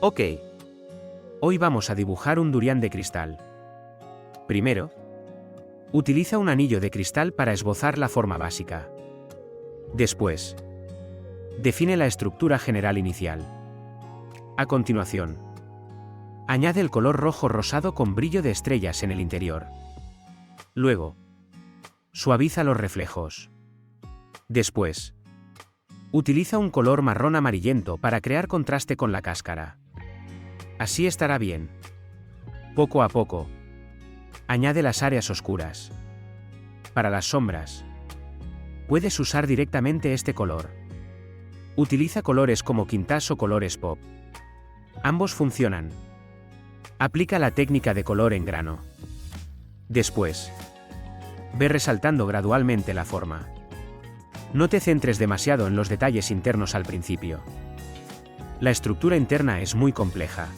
Ok. Hoy vamos a dibujar un durian de cristal. Primero, utiliza un anillo de cristal para esbozar la forma básica. Después, define la estructura general inicial. A continuación, añade el color rojo rosado con brillo de estrellas en el interior. Luego, suaviza los reflejos. Después, utiliza un color marrón amarillento para crear contraste con la cáscara. Así estará bien. Poco a poco, añade las áreas oscuras. Para las sombras, puedes usar directamente este color. Utiliza colores como quintas o colores pop. Ambos funcionan. Aplica la técnica de color en grano. Después, ve resaltando gradualmente la forma. No te centres demasiado en los detalles internos al principio. La estructura interna es muy compleja.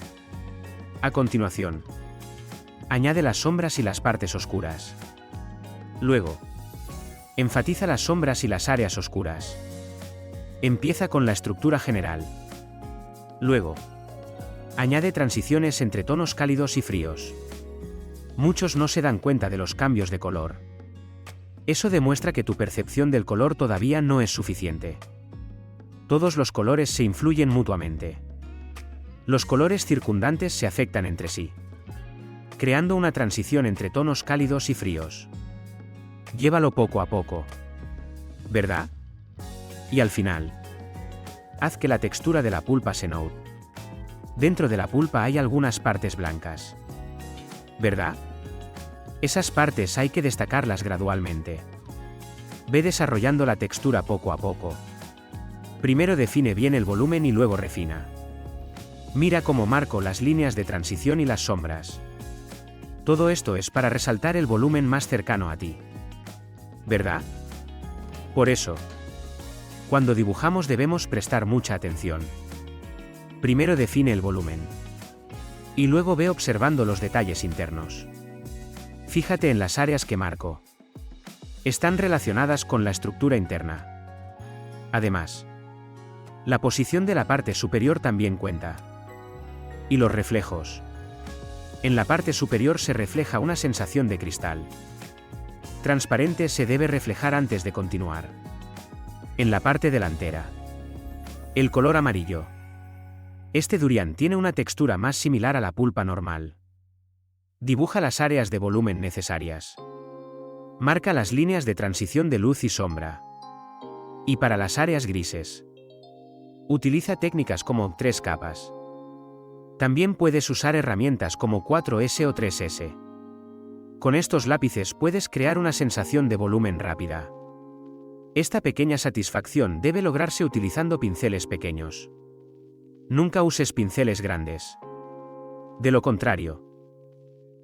A continuación, añade las sombras y las partes oscuras. Luego, enfatiza las sombras y las áreas oscuras. Empieza con la estructura general. Luego, añade transiciones entre tonos cálidos y fríos. Muchos no se dan cuenta de los cambios de color. Eso demuestra que tu percepción del color todavía no es suficiente. Todos los colores se influyen mutuamente. Los colores circundantes se afectan entre sí, creando una transición entre tonos cálidos y fríos. Llévalo poco a poco, ¿verdad? Y al final, haz que la textura de la pulpa se note. Dentro de la pulpa hay algunas partes blancas, ¿verdad? Esas partes hay que destacarlas gradualmente. Ve desarrollando la textura poco a poco. Primero define bien el volumen y luego refina. Mira cómo marco las líneas de transición y las sombras. Todo esto es para resaltar el volumen más cercano a ti, ¿verdad? Por eso, cuando dibujamos debemos prestar mucha atención. Primero define el volumen. Y luego ve observando los detalles internos. Fíjate en las áreas que marco. Están relacionadas con la estructura interna. Además, la posición de la parte superior también cuenta. Y los reflejos. En la parte superior se refleja una sensación de cristal transparente, se debe reflejar antes de continuar. En la parte delantera, el color amarillo. Este durian tiene una textura más similar a la pulpa normal. Dibuja las áreas de volumen necesarias. Marca las líneas de transición de luz y sombra. Y para las áreas grises, utiliza técnicas como 3 capas. También puedes usar herramientas como 4S o 3S. Con estos lápices puedes crear una sensación de volumen rápida. Esta pequeña satisfacción debe lograrse utilizando pinceles pequeños. Nunca uses pinceles grandes. De lo contrario,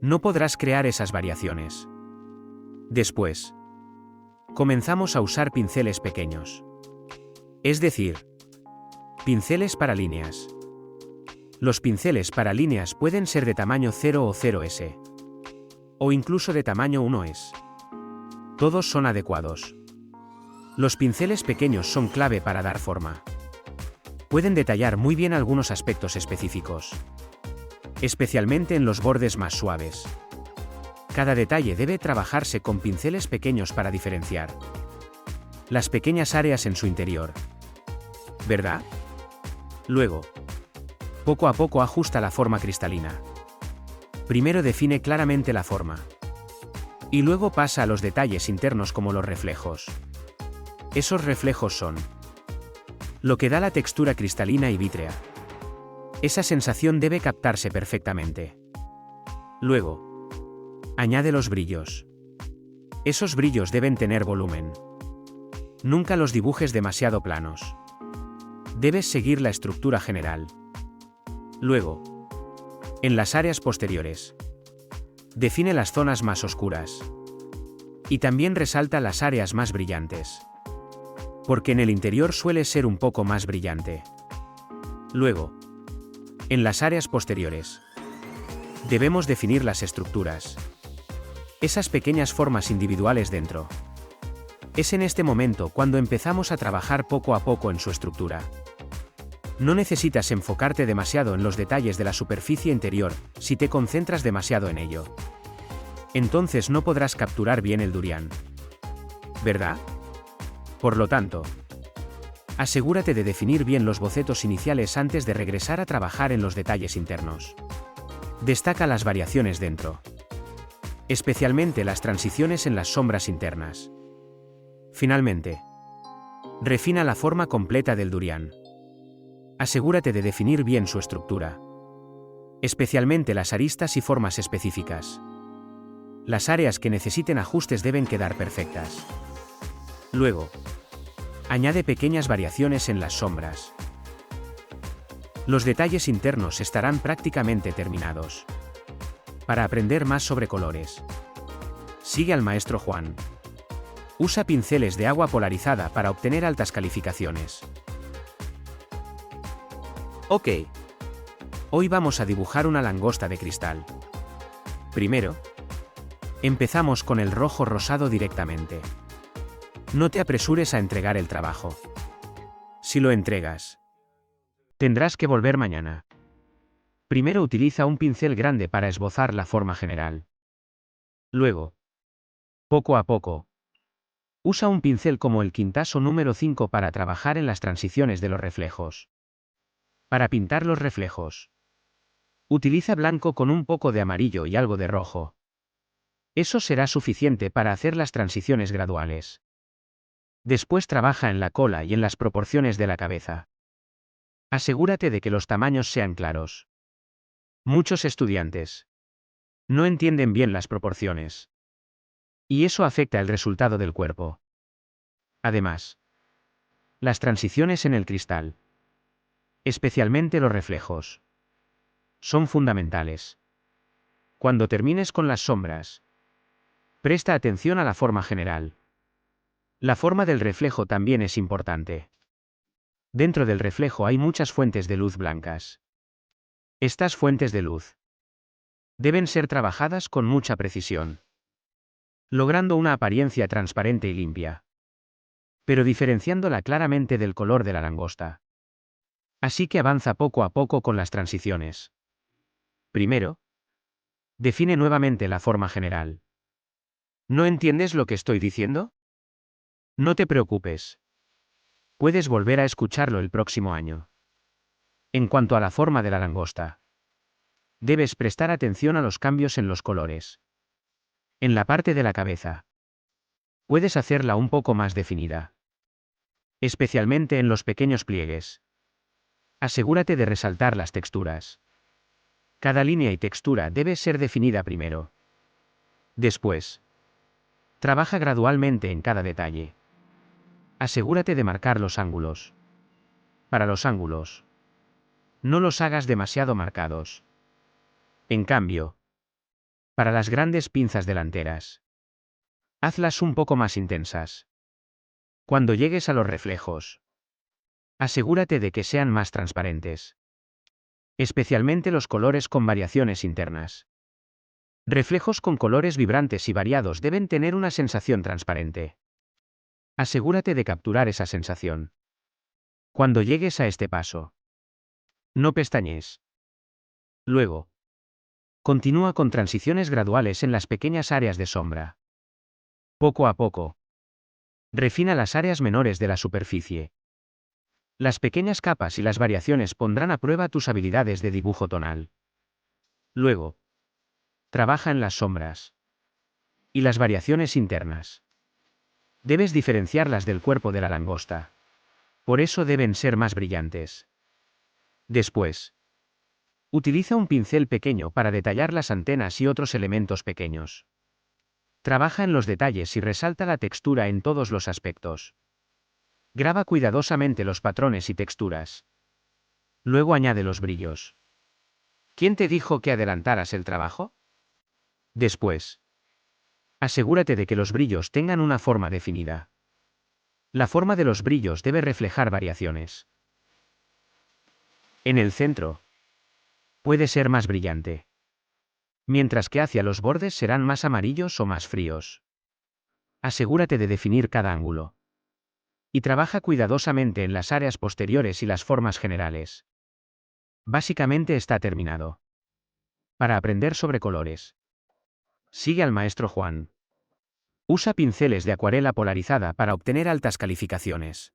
no podrás crear esas variaciones. Después, comenzamos a usar pinceles pequeños. Es decir, pinceles para líneas. Los pinceles para líneas pueden ser de tamaño 0 o 0S. O incluso de tamaño 1S. Todos son adecuados. Los pinceles pequeños son clave para dar forma. Pueden detallar muy bien algunos aspectos específicos, especialmente en los bordes más suaves. Cada detalle debe trabajarse con pinceles pequeños para diferenciar las pequeñas áreas en su interior, ¿verdad? Luego, poco a poco ajusta la forma cristalina. Primero define claramente la forma. Y luego pasa a los detalles internos como los reflejos. Esos reflejos son lo que da la textura cristalina y vítrea. Esa sensación debe captarse perfectamente. Luego, añade los brillos. Esos brillos deben tener volumen. Nunca los dibujes demasiado planos. Debes seguir la estructura general. Luego, en las áreas posteriores, define las zonas más oscuras. Y también resalta las áreas más brillantes, porque en el interior suele ser un poco más brillante. Luego, en las áreas posteriores, debemos definir las estructuras. Esas pequeñas formas individuales dentro. Es en este momento cuando empezamos a trabajar poco a poco en su estructura. No necesitas enfocarte demasiado en los detalles de la superficie interior si te concentras demasiado en ello. Entonces no podrás capturar bien el durián, ¿verdad? Por lo tanto, asegúrate de definir bien los bocetos iniciales antes de regresar a trabajar en los detalles internos. Destaca las variaciones dentro, especialmente las transiciones en las sombras internas. Finalmente, refina la forma completa del durián. Asegúrate de definir bien su estructura, especialmente las aristas y formas específicas. Las áreas que necesiten ajustes deben quedar perfectas. Luego, añade pequeñas variaciones en las sombras. Los detalles internos estarán prácticamente terminados. Para aprender más sobre colores, sigue al maestro Juan. Usa pinceles de agua polarizada para obtener altas calificaciones. Ok. Hoy vamos a dibujar una langosta de cristal. Primero, empezamos con el rojo rosado directamente. No te apresures a entregar el trabajo. Si lo entregas, tendrás que volver mañana. Primero utiliza un pincel grande para esbozar la forma general. Luego, poco a poco, usa un pincel como el quintaso número 5 para trabajar en las transiciones de los reflejos. Para pintar los reflejos, utiliza blanco con un poco de amarillo y algo de rojo. Eso será suficiente para hacer las transiciones graduales. Después trabaja en la cola y en las proporciones de la cabeza. Asegúrate de que los tamaños sean claros. Muchos estudiantes no entienden bien las proporciones, y eso afecta el resultado del cuerpo. Además, las transiciones en el cristal, especialmente los reflejos, son fundamentales. Cuando termines con las sombras, presta atención a la forma general. La forma del reflejo también es importante. Dentro del reflejo hay muchas fuentes de luz blancas. Estas fuentes de luz deben ser trabajadas con mucha precisión, logrando una apariencia transparente y limpia, pero diferenciándola claramente del color de la langosta. Así que avanza poco a poco con las transiciones. Primero, define nuevamente la forma general. ¿No entiendes lo que estoy diciendo? No te preocupes. Puedes volver a escucharlo el próximo año. En cuanto a la forma de la langosta, debes prestar atención a los cambios en los colores. En la parte de la cabeza, puedes hacerla un poco más definida, especialmente en los pequeños pliegues. Asegúrate de resaltar las texturas. Cada línea y textura debe ser definida primero. Después, trabaja gradualmente en cada detalle. Asegúrate de marcar los ángulos. Para los ángulos, no los hagas demasiado marcados. En cambio, para las grandes pinzas delanteras, hazlas un poco más intensas. Cuando llegues a los reflejos, asegúrate de que sean más transparentes, especialmente los colores con variaciones internas. Reflejos con colores vibrantes y variados deben tener una sensación transparente. Asegúrate de capturar esa sensación. Cuando llegues a este paso, no pestañees. Luego, continúa con transiciones graduales en las pequeñas áreas de sombra. Poco a poco, refina las áreas menores de la superficie. Las pequeñas capas y las variaciones pondrán a prueba tus habilidades de dibujo tonal. Luego, trabaja en las sombras y las variaciones internas. Debes diferenciarlas del cuerpo de la langosta. Por eso deben ser más brillantes. Después, utiliza un pincel pequeño para detallar las antenas y otros elementos pequeños. Trabaja en los detalles y resalta la textura en todos los aspectos. Graba cuidadosamente los patrones y texturas. Luego añade los brillos. ¿Quién te dijo que adelantaras el trabajo? Después, asegúrate de que los brillos tengan una forma definida. La forma de los brillos debe reflejar variaciones. En el centro, puede ser más brillante, mientras que hacia los bordes serán más amarillos o más fríos. Asegúrate de definir cada ángulo. Y trabaja cuidadosamente en las áreas posteriores y las formas generales. Básicamente está terminado. Para aprender sobre colores. Sigue al maestro Juan. Usa pinceles de acuarela polarizada para obtener altas calificaciones.